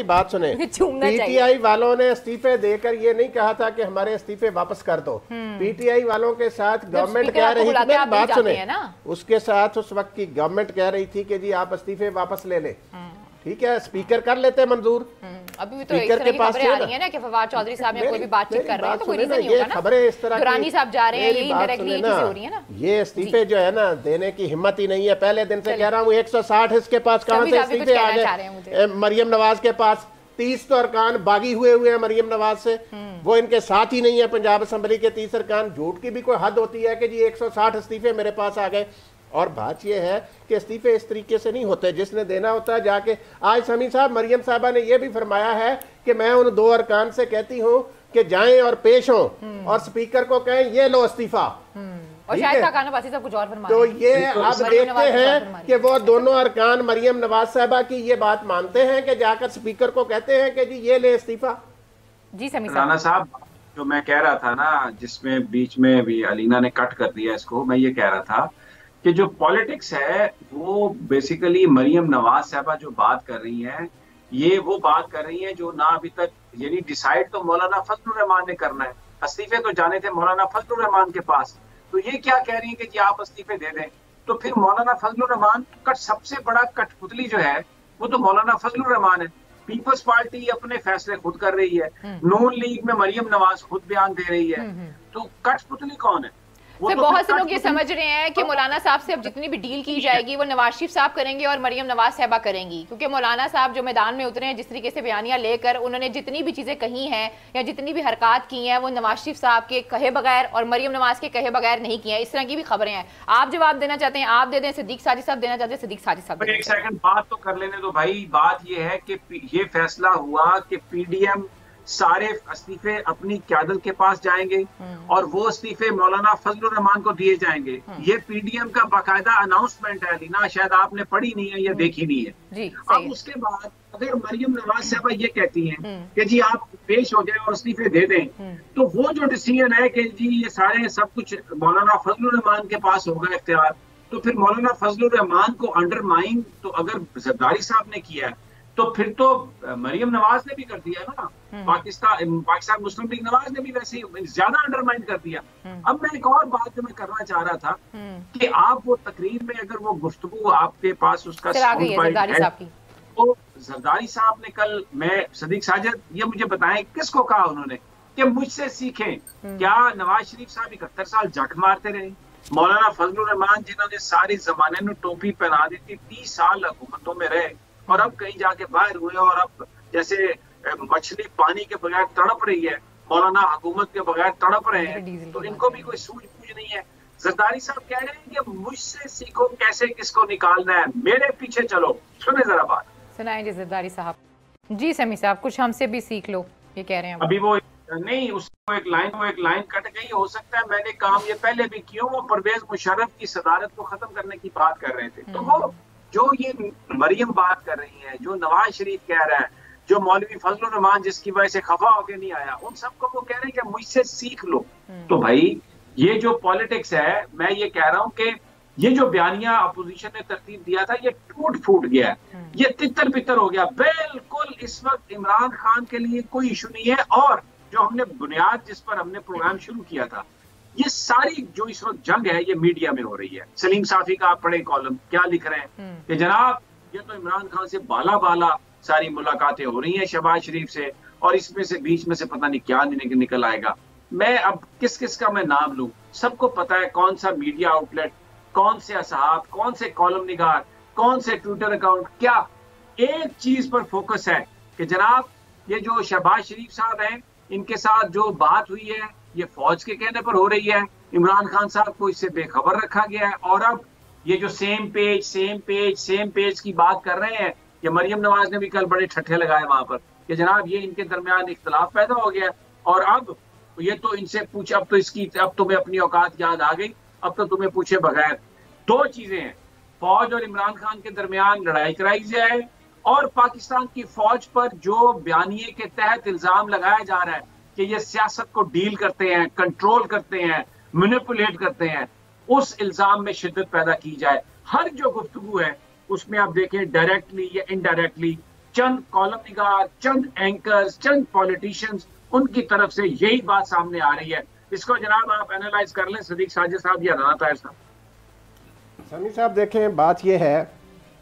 बात सुने, पीटीआई वालों ने इस्तीफे देकर ये नहीं कहा था कि हमारे इस्तीफे वापस कर दो। पीटीआई वालों के साथ गवर्नमेंट कह रही थी, मेरी बात सुने, उसके साथ उस वक्त की गवर्नमेंट कह रही थी कि जी आप इस्तीफे वापस ले लें, ठीक है, स्पीकर कर लेते हैं मंजूर। अभी भी तो इस तरह की खबरें आ रही है ना कि फवाद चौधरी साहब ने कोई भी बातचीत कर रहे हैं, तो कोई रीजन नहीं होगा ना। खबरें इस तरह दुरानी साहब जा रहे हैं, ये इनडायरेक्टली ये चीजें हो रही है ना। ये इस्तीफे जो है ना, देने की हिम्मत ही नहीं है। पहले दिन से कह रहा हूँ 160 इसके पास कहां से इस्तीफे आ गए? मरियम नवाज के पास 30 तो अरकान बागी हुए हैं मरियम नवाज से, वो इनके साथ ही नहीं है। पंजाब असेंबली के 30 अरकान, झूठ की भी कोई हद होती है कि जी 160 इस्तीफे मेरे पास आ गए। और बात यह है कि इस्तीफे इस तरीके से नहीं होते, जिसने देना होता है जाके। आज समी साहब, मरियम साहबा ने यह भी फरमाया है कि मैं उन 2 अरकान से कहती हूँ कि जाएं और पेश हों और स्पीकर को कहें ये लो इस्तीफा। और शायद साकाना बासी साहब कुछ और फरमा तो ये आप देखते हैं कि वो दोनों अरकान मरियम नवाज साहबा की ये बात मानते हैं कि जाकर स्पीकर को कहते हैं कि जी ये ले इस्तीफा। जी समी राना साहब, जो मैं कह रहा था ना, जिसमें बीच में भी अलीना ने कट कर दिया इसको, मैं ये कह रहा था कि जो पॉलिटिक्स है वो बेसिकली मरियम नवाज साहबा जो बात कर रही हैं, ये वो बात कर रही हैं जो ना अभी तक, यानी डिसाइड तो मौलाना फजलुर रहमान ने करना है। इस्तीफे तो जाने थे मौलाना फजलुर रहमान के पास, तो ये क्या कह रही है कि जी आप इस्तीफे दे दें। तो फिर मौलाना फजलुर रहमान का सबसे बड़ा कठपुतली जो है वो तो मौलाना फजलुर रहमान है। पीपल्स पार्टी अपने फैसले खुद कर रही है, नून लीग में मरियम नवाज खुद बयान दे रही है, तो कठपुतली कौन है? तो बहुत से लोग ये समझ रहे हैं कि मौलाना साहब से अब जितनी भी डील की जाएगी वो नवाज शरीफ साहब करेंगे और मरियम नवाज साहबा करेंगी, क्योंकि मौलाना साहब जो मैदान में उतरे हैं, जिस तरीके से बयानियां लेकर उन्होंने जितनी भी चीजें कही हैं या जितनी भी हरकत की हैं, वो नवाज शरीफ साहब के कहे बगैर और मरियम नवाज के कहे बगैर नहीं की हैं। इस तरह की भी खबरें हैं। आप जवाब देना चाहते हैं आप दे दें, सिद्दीक साजिद साहब देना चाहते हैं सिद्दीक साजिद साहब। एक सेकंड बात तो कर लेने दो भाई। बात ये है कि ये फैसला हुआ कि पीडीएम सारे इस्तीफे अपनी क्यादत के पास जाएंगे और वो इस्तीफे मौलाना फजलुर रहमान को दिए जाएंगे। ये पीडीएम का बाकायदा अनाउंसमेंट है लीना, शायद आपने पढ़ी नहीं है या देखी नहीं है। जी, अब उसके बाद अगर मरियम नवाज साहबा ये कहती हैं कि जी आप पेश हो जाए और इस्तीफे दे दें, तो वो जो डिसीजन है कि जी ये सारे सब कुछ मौलाना फजलुर रहमान के पास होगा इख्तियार, तो फिर मौलाना फजलुर रहमान को अंडरमाइन तो अगर जरदारी साहब ने किया तो फिर तो मरियम नवाज ने भी कर दिया ना। पाकिस्तान मुस्लिम लीग नवाज ने भी वैसे ही ज्यादा अंडरमाइन कर दिया। अब मैं एक और बात जो मैं करना चाह रहा था कि आप वो तकरीर में अगर वो गुफ्तगू आपके पास उसका तो जरदारी साहब ने कल, मैं सदीक साजिद ये मुझे बताएं किसको कहा उन्होंने कि मुझसे सीखें। क्या नवाज शरीफ साहब 71 साल जट मारते रहे? मौलाना फजलुर रहमान जिन्होंने सारे जमाने में टोपी पहना दी थी, 30 साल हुकूमतों में रहे और अब कहीं जाके बाहर हुए और अब जैसे मछली पानी के बगैर तड़प रही है, मौलाना हुकूमत के बगैर तड़प रहे हैं, तो इनको भी कोई सूझबूझ नहीं है। जरदारी साहब कह रहे हैं कि मुझसे सीखो कैसे किसको निकालना है, मेरे पीछे चलो। सुने जरा बात, सुनाएं जी जरदारी साहब। जी समी साहब, कुछ हमसे भी सीख लो, ये कह रहे हैं अभी वो नहीं, उसको एक लाइन कट गई। हो सकता है मैंने काम ये पहले भी किया, वो परवेज मुशर्रफ की सदारत को खत्म करने की बात कर रहे थे। तो वो जो ये मरियम बात कर रही है, जो नवाज शरीफ कह रहा है, जो मौलवी फजलुर रहमान जिसकी वजह से खफा होके नहीं आया, उन सबको वो कह रहे हैं कि मुझसे सीख लो। तो भाई ये जो पॉलिटिक्स है, मैं ये कह रहा हूं कि ये जो बयानिया अपोजिशन ने तरतीब दिया था, ये टूट फूट गया, ये तितर बितर हो गया। बिल्कुल इस वक्त इमरान खान के लिए कोई इशू नहीं है। और जो हमने बुनियाद जिस पर हमने प्रोग्राम शुरू किया था, ये सारी जो इस वक्त जंग है ये मीडिया में हो रही है। सलीम साफी का आप पढ़े कॉलम, क्या लिख रहे हैं कि जनाब ये तो इमरान खान से बाला सारी मुलाकातें हो रही हैं शहबाज शरीफ से, और इसमें से बीच में से पता नहीं क्या निकल आएगा। मैं अब किस किस का मैं नाम लूं? सबको पता है कौन सा मीडिया आउटलेट, कौन से असहाब, कौन से कॉलम निगार, कौन से ट्विटर अकाउंट, क्या एक चीज पर फोकस है कि जनाब ये जो शहबाज शरीफ साहब हैं इनके साथ जो बात हुई है ये फौज के कहने पर हो रही है, इमरान खान साहब को इससे बेखबर रखा गया है। और अब ये जो सेम पेज की बात कर रहे हैं, ये मरियम नवाज ने भी कल बड़े ठट्ठे लगाए वहां पर कि जनाब ये इनके दरमियान इख्तलाफ पैदा हो गया और अब ये तो इनसे पूछे, अब तुम्हें अपनी औकात याद आ गई, अब तो तुम्हें पूछे बगैर। दो चीजें हैं, फौज और इमरान खान के दरमियान लड़ाई कराई जाए और पाकिस्तान की फौज पर जो बयानिए के तहत इल्जाम लगाया जा रहा है कि ये सियासत को डील करते हैं, कंट्रोल करते हैं, मैनिपुलेट करते हैं, उस इल्जाम में शिद्दत पैदा की जाए। हर जो गुफ्तगू है उसमें आप देखें डायरेक्टली या इनडायरेक्टली चंद कॉलम निगार, चंद एंकर्स, चंद पॉलिटिशियंस, उनकी तरफ से यही बात सामने आ रही है। इसको जनाब आप एनालाइज कर लें, सदीक साजिद साहब या राना ताहिर साहब। समी साहब देखें, बात यह है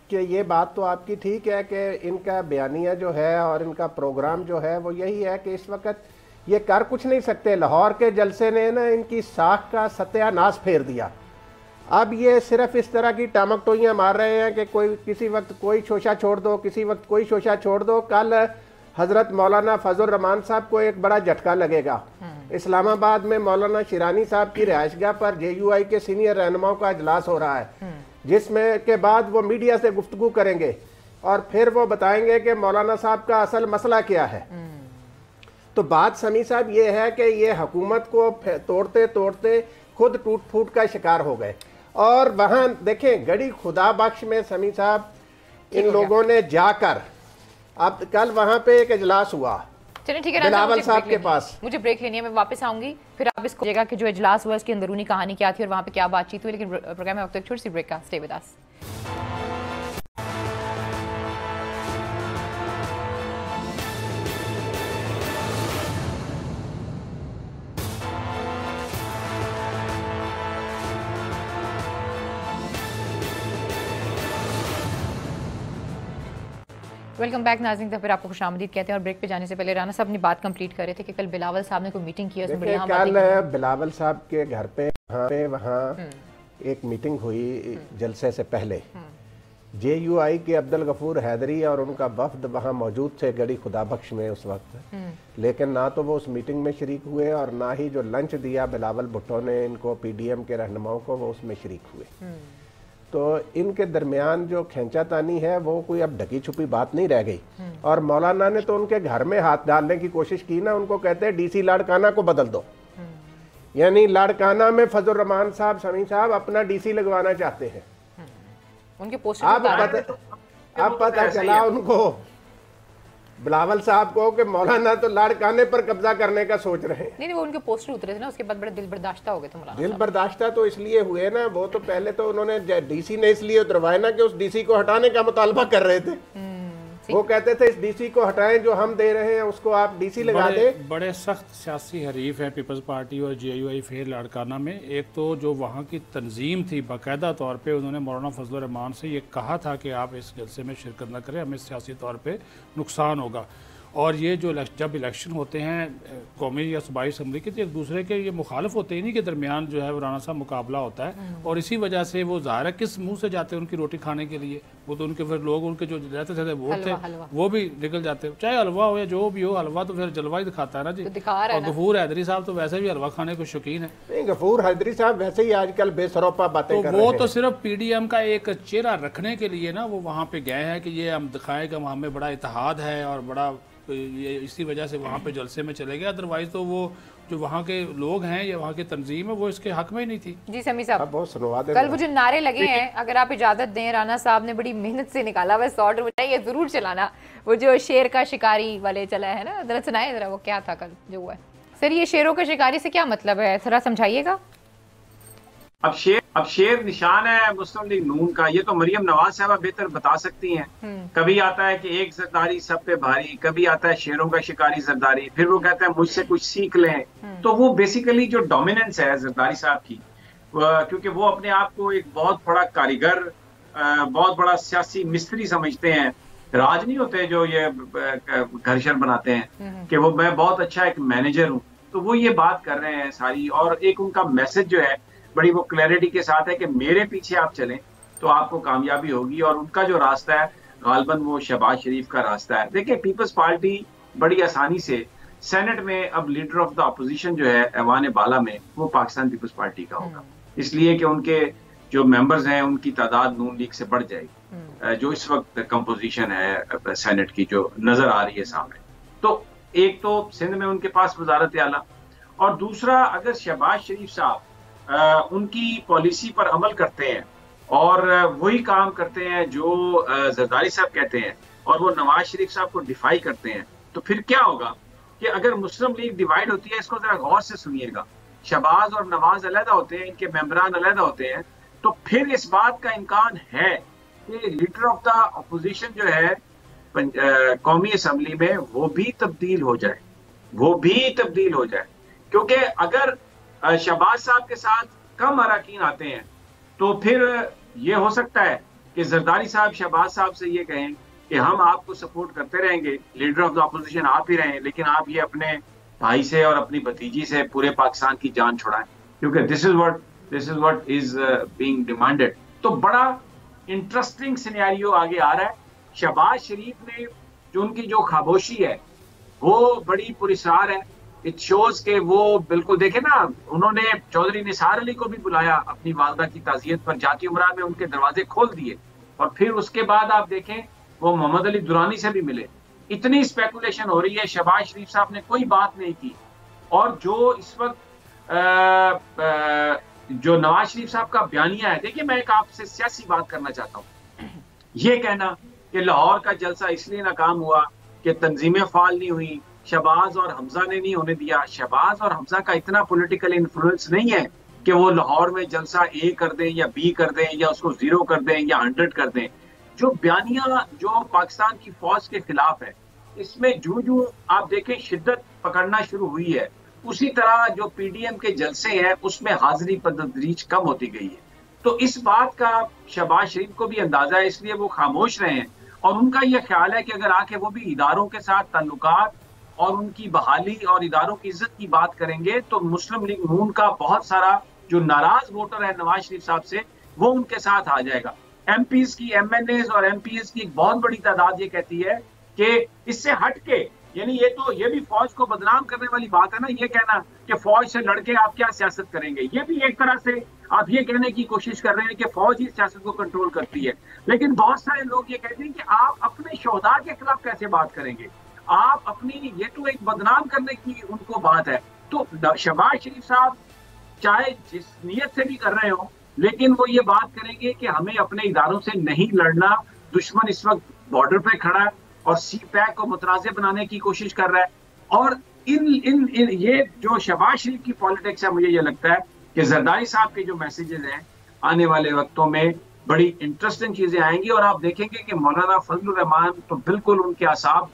कि ये बात तो आपकी ठीक है कि इनका बयानिया जो है और इनका प्रोग्राम जो है वो यही है कि इस वक्त ये कर कुछ नहीं सकते। लाहौर के जलसे ने ना इनकी साख का सत्यानाश फेर दिया। अब ये सिर्फ इस तरह की टामक टोइयाँ मार रहे हैं कि कोई किसी वक्त कोई शोशा छोड़ दो, किसी वक्त कोई शोशा छोड़ दो। कल हजरत मौलाना फजल रहमान साहब को एक बड़ा झटका लगेगा। इस्लामाबाद में मौलाना शिरानी साहब की रिहाइशगाह पर JUI के सीनियर रहनुमाओं का इजलास हो रहा है, जिसमें के बाद वो मीडिया से गुफ्तगू करेंगे और फिर वो बताएंगे कि मौलाना साहब का असल मसला क्या है। तो बात समी साहब ये है कि ये हुकूमत को तोड़ते तोड़ते खुद टूट फूट का शिकार हो गए। और वहां देखें गड़ी खुदा बख्श में समी साहब इन लोगों ने जाकर, अब कल वहां पे एक इजलास हुआ, चलिए ठीक है, बिलावल साहब के पास। मुझे ब्रेक लेनी है, मैं वापस आऊंगी, फिर आप इसको जगह कि जो इजलास हुआ इसकी अंदरूनी कहानी क्या थी और वहां पे क्या बातचीत हुई। लेकिन प्रोग्राम में वक्त एक छोटी सी ब्रेक का, stay with us. Welcome back नाज़रीन, तो फिर आपको खुशामदीद कहते हैं। और ब्रेक पे जाने से पहले राना साहब ने बात कंप्लीट कर रहे थे कि कल बिलावल साहब ने कोई मीटिंग की है, उसमें बढ़िया कल बिलावल साहब के घर पे वहाँ एक मीटिंग हुई जलसे से पहले। JUI के अब्दुल गफूर हैदरी और उनका वफद वहाँ मौजूद थे गड़ी खुदा बख्श में उस वक्त, लेकिन ना तो वो उस मीटिंग में शरीक हुए और ना ही जो लंच दिया बिलावल भुट्टो ने इनको PDM के रहनुमाओं को, वो उसमें शरीक हुए। तो इनके दरमियान जो खींचातानी है वो कोई अब ढकी छुपी बात नहीं रह गई। और मौलाना ने तो उनके घर में हाथ डालने की कोशिश की ना, उनको कहते हैं DC लाड़काना को बदल दो। यानी लाड़काना में फजल रहमान साहब, समी साहब अपना DC लगवाना चाहते हैं। उनके पोस्टर अब पता चला उनको बिलावल साहब को कि मौलाना तो लाड़काने पर कब्जा करने का सोच रहे हैं। नहीं, वो उनके पोस्टर उतरे थे ना, उसके बाद बड़े दिल बर्दाश्ता हो गए थे मौलाना। दिल बर्दाश्ता तो इसलिए हुए ना, वो तो पहले तो उन्होंने DC ने इसलिए उतरवाए ना कि उस DC को हटाने का मुतालबा कर रहे थे। वो कहते थे इस DC को हटाएं, जो हम दे रहे हैं उसको आप DC लगा दें। बड़े सख्त सियासी हरीफ हैं पीपल्स पार्टी और JUI फेर लाड़काना में। एक तो जो वहाँ की तंजीम थी, बाकायदा तौर पे उन्होंने मौलाना फजल रहमान से ये कहा था कि आप इस जलसे में शिरकत न करें, हमें सियासी तौर पे नुकसान होगा। और ये जो जब इलेक्शन होते हैं कौमी या सूबाई असम्बली के, तो एक दूसरे के ये मुखालिफ होते हैं, इन्हीं के दरमियान जो है वो राना साहब मुकाबला होता है। और इसी वजह से वो ज़ाहिर है किस मुंह से जाते हैं उनकी रोटी खाने के लिए। वो तो उनके फिर लोग उनके जो रहते थे वोट थे वो भी निकल जाते, चाहे हलवा हो या जो भी हो। हलवा तो फिर जलवा ही दिखाता है ना जी। और गफूर हैदरी साहब तो वैसे भी हलवा खाने को शौकीन है। नहीं, गफूर हैदरी साहब वैसे ही आजकल बेसरोपा बातें कर रहे हैं। वो तो सिर्फ PDM का एक चेहरा रखने के लिए ना वो वहाँ पे गए हैं कि ये हम दिखाएं कि हमें बड़ा इत्तेहाद है और बड़ा, ये इसी वजह से वहाँ पे जलसे में चले गए। अदरवाइज तो वो जो वहाँ के लोग हैं या वहाँ की तंजीम है वो इसके हक में ही नहीं थी। जी समी साहब, बहुत सुनवा दे। कल वो जो नारे लगे हैं, अगर आप इजाजत दें, राना साहब ने बड़ी मेहनत से निकाला हुआ शॉर्ट में, ये जरूर चलाना। वो जो शेर का शिकारी वाले चला है ना, जरा सुनाए जरा वो क्या था कल जो हुआ है। सर ये शेरों का शिकारी से क्या मतलब है, थोड़ा समझाइएगा। अब शेर निशान है मुस्लिम लीग नून का, ये तो मरियम नवाज साहब बेहतर बता सकती हैं। कभी आता है कि एक जरदारी सब पे भारी, कभी आता है शेरों का शिकारी जरदारी, फिर वो कहता है मुझसे कुछ सीख लें। तो वो बेसिकली जो डोमिनेंस है जरदारी साहब की, क्योंकि वो अपने आप को एक बहुत बड़ा कारीगर, बहुत बड़ा सियासी मिस्त्री समझते हैं, राज नहीं होते जो ये घर्षण बनाते हैं कि वो मैं बहुत अच्छा एक मैनेजर हूँ, तो वो ये बात कर रहे हैं सारी। और एक उनका मैसेज जो है बड़ी वो क्लैरिटी के साथ है कि मेरे पीछे आप चलें तो आपको कामयाबी होगी। और उनका जो रास्ता है गालबन वो शहबाज शरीफ का रास्ता है। देखिए पीपल्स पार्टी बड़ी आसानी से सेनेट में अब लीडर ऑफ द अपोजिशन जो है ऐवान बाला में वो पाकिस्तान पीपल्स पार्टी का होगा, इसलिए कि उनके जो मेंबर्स हैं उनकी तादाद नून लीग से बढ़ जाएगी। जो इस वक्त कंपोजिशन है सेनेट की जो नजर आ रही है सामने, तो एक तो सिंध में उनके पास वजारत आला, और दूसरा अगर शहबाज शरीफ साहब उनकी पॉलिसी पर अमल करते हैं और वही काम करते हैं जो जरदारी साहब कहते हैं और वो नवाज शरीफ साहब को डिफाई करते हैं, तो फिर क्या होगा कि अगर मुस्लिम लीग डिवाइड होती है, इसको जरा गौर से सुनिएगा, शहबाज और नवाज अलहदा होते हैं, इनके मेंबरान अलहदा होते हैं, तो फिर इस बात का इम्कान है कि लीडर ऑफ द अपोजिशन जो है कौमी असम्बली में वो भी तब्दील हो जाए, वो भी तब्दील हो जाए। क्योंकि अगर शहबाज साहब के साथ कम अरकान आते हैं तो फिर ये हो सकता है कि जरदारी साहब शहबाज साहब से ये कहें कि हम आपको सपोर्ट करते रहेंगे, लीडर ऑफ द अपोजिशन आप ही रहें, लेकिन आप ये अपने भाई से और अपनी भतीजी से पूरे पाकिस्तान की जान छुड़ाएं, क्योंकि this is what is being demanded. तो बड़ा इंटरेस्टिंग सिनेरियो आगे आ रहा है। शहबाज शरीफ ने जो उनकी जो खामोशी है वो बड़ी पुरस्कार है। इट शोज के वो बिल्कुल, देखे ना, उन्होंने चौधरी निसार अली को भी बुलाया अपनी वालदा की ताजियत पर, जाती उमरा में उनके दरवाजे खोल दिए, और फिर उसके बाद आप देखें वो मोहम्मद अली दुरानी से भी मिले। इतनी स्पेकुलेशन हो रही है, शहबाज शरीफ साहब ने कोई बात नहीं की। और जो इस वक्त जो नवाज शरीफ साहब का बयानिया है, देखिए मैं एक आपसे सियासी बात करना चाहता हूँ। ये कहना कि लाहौर का जलसा इसलिए नाकाम हुआ कि तंजीमें फाल नहीं हुई, शहबाज और हमजा ने नहीं होने दिया। शहबाज और हमजा का इतना पॉलिटिकल इन्फ्लुएंस नहीं है कि वो लाहौर में जलसा ए कर दें या बी कर दें या उसको 0 कर दें या 100 कर दें। जो बयानिया जो पाकिस्तान की फौज के खिलाफ है, इसमें जो आप देखें शिद्दत पकड़ना शुरू हुई है, उसी तरह जो पीडीएम के जलसे हैं उसमें हाजिरी बतदरीज कम होती गई है। तो इस बात का शहबाज शरीफ को भी अंदाजा है, इसलिए वो खामोश रहे हैं। और उनका यह ख्याल है कि अगर आके वो भी इदारों के साथ ताल्लुकात और उनकी बहाली और इदारों की इज्जत की बात करेंगे तो मुस्लिम लीग नून का बहुत सारा जो नाराज वोटर है नवाज शरीफ साहब से, वो उनके साथ आ जाएगा। एमपीज की, एमएनएज और एमपीएस की एक बहुत बड़ी तादाद ये कहती है कि इससे हटके, यानी ये भी फौज को बदनाम करने वाली बात है ना, ये कहना कि फौज से लड़के आप क्या सियासत करेंगे, ये भी एक तरह से आप ये कहने की कोशिश कर रहे हैं कि फौज ही सियासत को कंट्रोल करती है। लेकिन बहुत सारे लोग ये कहते हैं कि आप अपने शोहदा के खिलाफ कैसे बात करेंगे, आप अपनी, ये तो एक बदनाम करने की उनको बात है। तो शहबाज शरीफ साहब चाहे जिस नीयत से भी कर रहे हो, लेकिन वो ये बात करेंगे कि हमें अपने इदारों से नहीं लड़ना, दुश्मन इस वक्त बॉर्डर पे खड़ा है और सी पैक को मुतनाज़ बनाने की कोशिश कर रहा है। और इन ये जो शहबाज शरीफ की पॉलिटिक्स है, मुझे ये लगता है कि जरदारी साहब के जो मैसेजेस हैं आने वाले वक्तों में बड़ी इंटरेस्टिंग चीजें आएंगी। और आप देखेंगे कि मौलाना फजलुर रहमान तो बिल्कुल उनके आसाब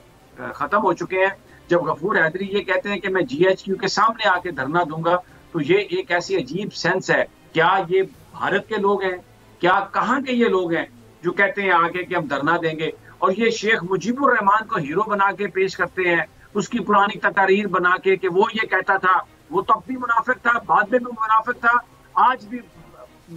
खत्म हो चुके हैं। जब गफूर हैदरी ये कहते हैं कि मैं GHQ के सामने आके धरना दूंगा, तो ये एक ऐसी अजीब सेंस है, क्या ये भारत के लोग हैं, क्या कहाँ के ये लोग हैं जो कहते हैं आके कि हम धरना देंगे। और ये शेख मुजीबुर रहमान को हीरो बना के पेश करते हैं, उसकी पुरानी तकारीर बना के कि वो ये कहता था, वो तब भी मुनाफिक था, बाद में भी मुनाफिक था, आज भी,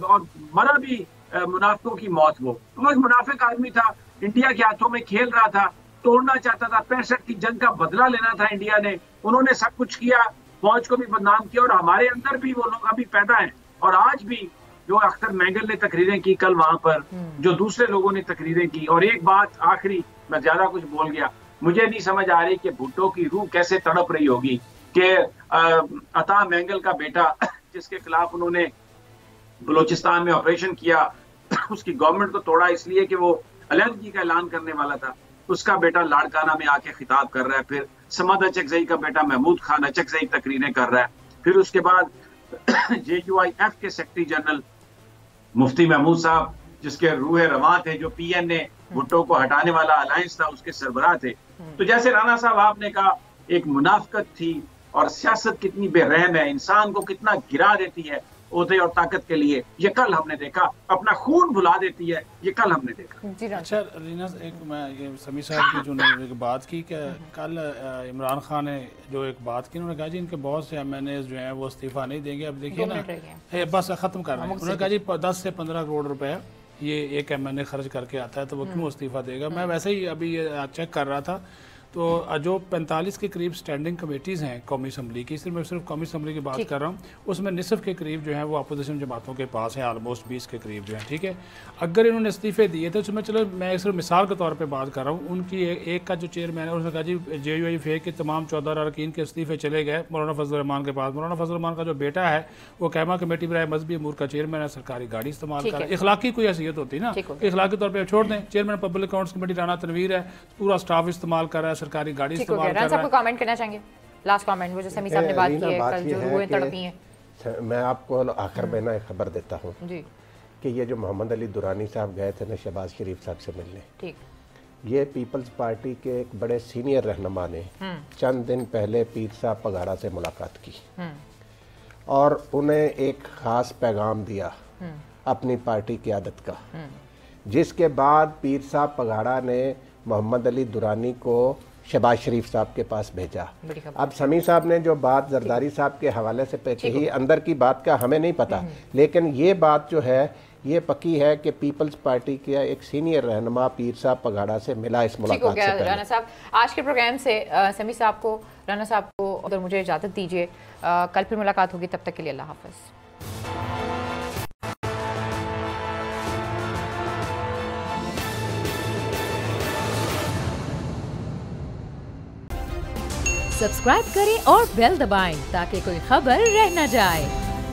और मरा भी मुनाफिकों की मौत। वो एक मुनाफिक आदमी था, इंडिया के हाथों में खेल रहा था, तोड़ना चाहता था, 65 की जंग का बदला लेना था इंडिया ने। उन्होंने सब कुछ किया, फौज को भी बदनाम किया, और हमारे अंदर भी वो लोग अभी पैदा हैं। और आज भी जो अख्तर मैंगल ने तकरीरें की कल वहां पर, जो दूसरे लोगों ने तकरीरें की। और एक बात आखिरी, मैं ज्यादा कुछ बोल गया, मुझे नहीं समझ आ रही कि भुट्टो की रूह कैसे तड़प रही होगी कि अता मैंगल का बेटा जिसके खिलाफ उन्होंने बलोचिस्तान में ऑपरेशन किया, उसकी गवर्नमेंट को तोड़ा इसलिए कि वो अलहदगी का ऐलान करने वाला था, उसका बेटा लाड़काना में आके खिताब कर रहा है। फिर समद अचकजई का बेटा महमूद खान अचकजई तकरीरें कर रहा है। फिर उसके बाद JUIF के सेक्रेटरी जनरल मुफ्ती महमूद साहब, जिसके रूह रवां थे, जो PNA भुट्टो को हटाने वाला अलायंस था, उसके सरबराह थे। तो जैसे राणा साहब आपने कहा, एक मुनाफिकत थी, और सियासत कितनी बेरहम है, इंसान को कितना गिरा देती है। ओहदे और ताकत के लिए, ये कल हमने देखा। अपना खून भुला देती है, ये कल हमने देखा। जी अच्छा रीना, एक मैं ये समी साहब की जो ने एक बात की कि कल इमरान खान ने जो एक बात की, उन्होंने कहा जी इनके बहुत से MNAs जो हैं वो इस्तीफा नहीं देंगे। अब देखिए ना, बस ख़त्म कर रहे हैं। उन्होंने कहा जी 10 से 15 करोड़ रुपए ये एक MNA खर्च करके आता है, तो वो क्यों इस्तीफा देगा। मैं वैसे ही अभी ये चेक कर रहा था, तो जो 45 के करीब स्टैंडिंग कमेटीज़ हैं कौमी असम्बली की, मैं सिर्फ कौमी असम्बली की बात कर रहा हूँ, उसमें निसफ के करीब जो है वो अपोजिशन जमातों के पास है, आलमोस्ट 20 के करीब जो है। ठीक है, अगर इन्होंने इस्तीफे दिए थे, उसमें चलो मैं सिर्फ मिसाल के तौर पे बात कर रहा हूँ, उनकी एक का जो चेयरमैन है उसने कहा जी JUI के तमाम 14 अरकान के इस्तीफे चले गए मौलाना फजल रहमान के पास। मौलाना फजल रहमान का जो बेटा है वो कहमा कमेटी बराए मजहबी अमूर का चेयरमैन है, सरकारी गाड़ी इस्तेमाल कर, इखलाकी कोई हैसियत होती ना, इखलाकी तौर पर छोड़ दें। Chairman public accounts committee Rana Tanveer है, पूरा स्टाफ इस्तेमाल कर रहा है, सरकारी गाड़ी इस्तेमाल कर रहा है। कमेंट करना चाहेंगे लास्ट कमेंट, वो जो समी साहब ने बात की है, कल जो रुएं तड़पी हैं। मैं आपको आखिर में ना एक खबर देता हूँ कि ये जो मोहम्मद अली दुरानी साहब गए थे ना शहबाज शरीफ साहब से मिलने, ठीक, ये पीपल्स पार्टी के एक बड़े सीनियर रहनुमा ने चंद दिन पहले पीर साहब पगाड़ा से मुलाकात की और उन्हें एक खास पैगाम दिया अपनी पार्टी क़यादत का, जिसके बाद पीर साहब पगाड़ा ने मोहम्मद अली दुरानी को शहबाज शरीफ साहब के पास भेजा। अब समी साहब ने जो बात जरदारी साहब के हवाले से कही, अंदर की बात का हमें नहीं पता, लेकिन ये बात जो है ये पक्की है कि पीपल्स पार्टी के एक सीनियर रहनुमा पीर साहब पगाड़ा से मिला इस मुलाकात से पहले। राना साहब, आज के प्रोग्राम से समी साहब को, राना साहब को अगर मुझे इजाज़त दीजिए, कल फिर मुलाकात होगी, तब तक के लिए अल्लाह हाफ़िज़। सब्सक्राइब करें और बेल दबाएं ताकि कोई खबर रह न जाए।